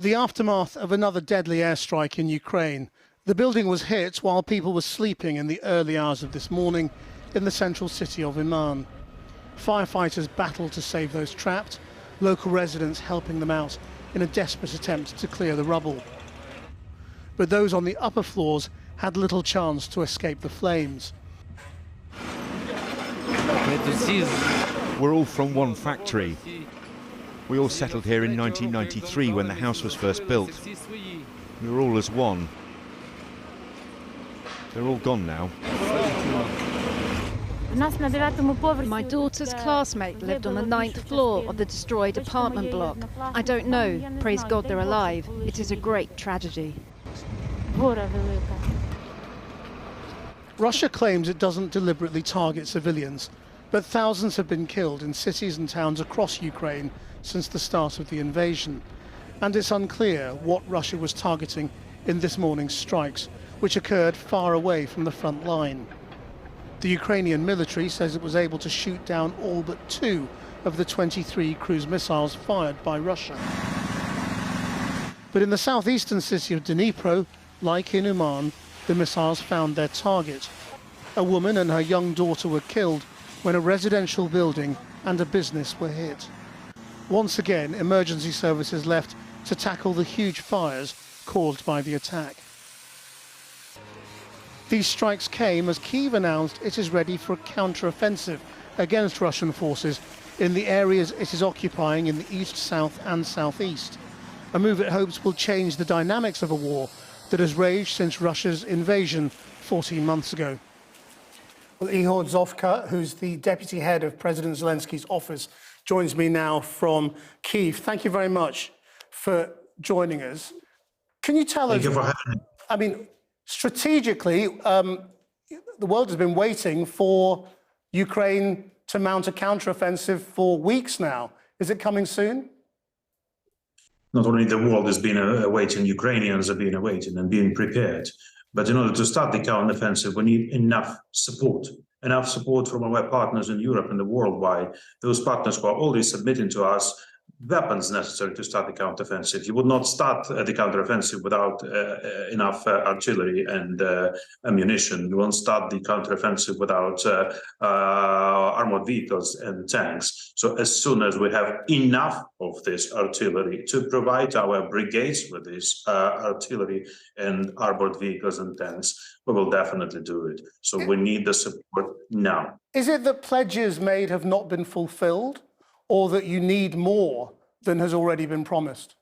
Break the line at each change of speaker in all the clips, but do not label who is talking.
The aftermath of another deadly airstrike in Ukraine. The building was hit while people were sleeping in the early hours of this morning in the central city of Uman. Firefighters battled to save those trapped, local residents helping them out in a desperate attempt to clear the rubble. But those on the upper floors had little chance to escape the flames.
We're all from one factory. We all settled here in 1993 when the house was first built. We were all as one. They're all gone now.
My daughter's classmate lived on the 9th floor of the destroyed apartment block. I don't know. Praise God they're alive. It is a great tragedy.
Russia claims it doesn't deliberately target civilians, but thousands have been killed in cities and towns across Ukraine since the start of the invasion. And it's unclear what Russia was targeting in this morning's strikes, which occurred far away from the front line. The Ukrainian military says it was able to shoot down all but 2 of the 23 cruise missiles fired by Russia. But in the southeastern city of Dnipro, like in Uman, the missiles found their target. A woman and her young daughter were killed when a residential building and a business were hit. Once again, emergency services left to tackle the huge fires caused by the attack. These strikes came as Kyiv announced it is ready for a counteroffensive against Russian forces in the areas it is occupying in the east, south and southeast. A move it hopes will change the dynamics of a war that has raged since Russia's invasion 14 months ago. Well, Ihor Zovka, who's the deputy head of President Zelensky's office, joins me now from Kyiv. Thank you very much for joining us. Can you tell us...
Thank you for having me.
I mean, strategically, the world has been waiting for Ukraine to mount a counteroffensive for weeks now. Is it coming soon?
Not only the world has been awaiting, Ukrainians have been awaiting and being prepared. But in order to start the counteroffensive, we need enough support from our partners in Europe and the worldwide. Those partners who are already submitting to us weapons necessary to start the counteroffensive. You would not start the counteroffensive without enough artillery and ammunition. You won't start the counteroffensive without armored vehicles and tanks. So as soon as we have enough of this artillery to provide our brigades with this artillery and armored vehicles and tanks, we will definitely do it. So we need the support now.
Is it that pledges made have not been fulfilled, or that you need more than has already been promised?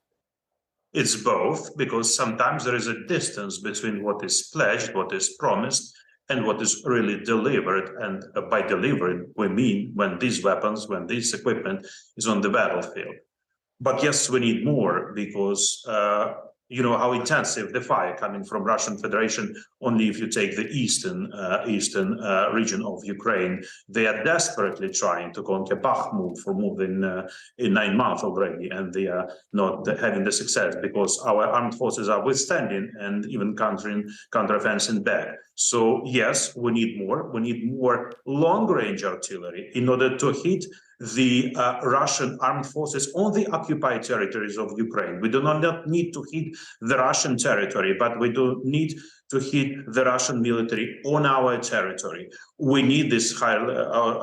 It's both, because sometimes there is a distance between what is pledged, what is promised, and what is really delivered. And by delivering, we mean when these weapons, when this equipment is on the battlefield. But yes, we need more, because you know how intensive the fire coming from Russian Federation. Only if you take the eastern region of Ukraine, they are desperately trying to conquer Bakhmut for more than 9 months already, and they are not having the success because our armed forces are withstanding and even counteroffensive back. So yes, we need more. We need more long-range artillery in order to hit the Russian armed forces on the occupied territories of Ukraine. We do not need to hit the Russian territory, but we do need to hit the Russian military on our territory. We need this high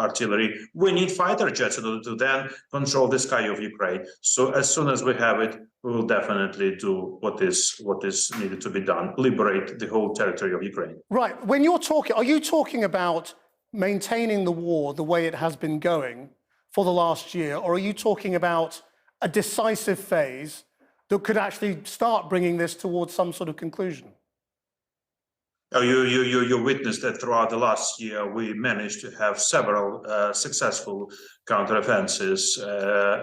artillery. We need fighter jets in order to then control the sky of Ukraine. So as soon as we have it, we will definitely do what is needed to be done, liberate the whole territory of Ukraine.
Right. When you're talking, are you talking about maintaining the war the way it has been going for the last year, or are you talking about a decisive phase that could actually start bringing this towards some sort of conclusion?
Oh, you witnessed that throughout the last year, we managed to have several successful counteroffensives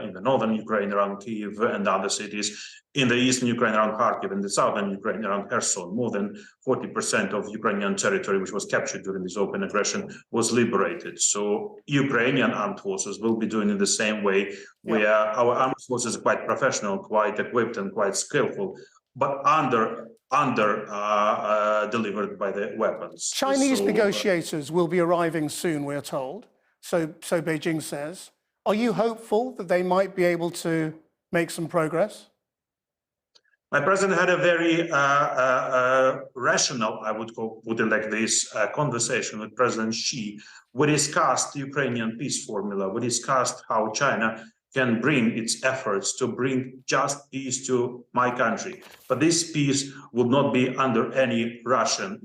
in the northern Ukraine around Kyiv and other cities, in the eastern Ukraine around Kharkiv, and the southern Ukraine around Kherson. More than 40% of Ukrainian territory, which was captured during this open aggression, was liberated. So Ukrainian armed forces will be doing it the same way, where our armed forces are quite professional, quite equipped, and quite skillful, but under delivered by the weapons.
Chinese negotiators will be arriving soon, we're told. So Beijing says. Are you hopeful that they might be able to make some progress?
My president had a very rational, I would put it like this, conversation with President Xi. We discussed the Ukrainian peace formula. We discussed how China can bring its efforts to bring just peace to my country. But this peace would not be under any Russian,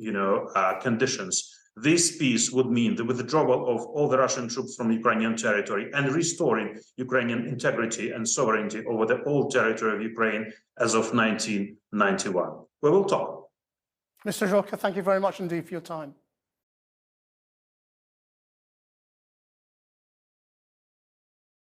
conditions. This peace would mean the withdrawal of all the Russian troops from Ukrainian territory and restoring Ukrainian integrity and sovereignty over the whole territory of Ukraine as of 1991. We will talk.
Mr. Zhorka, thank you very much indeed for your time.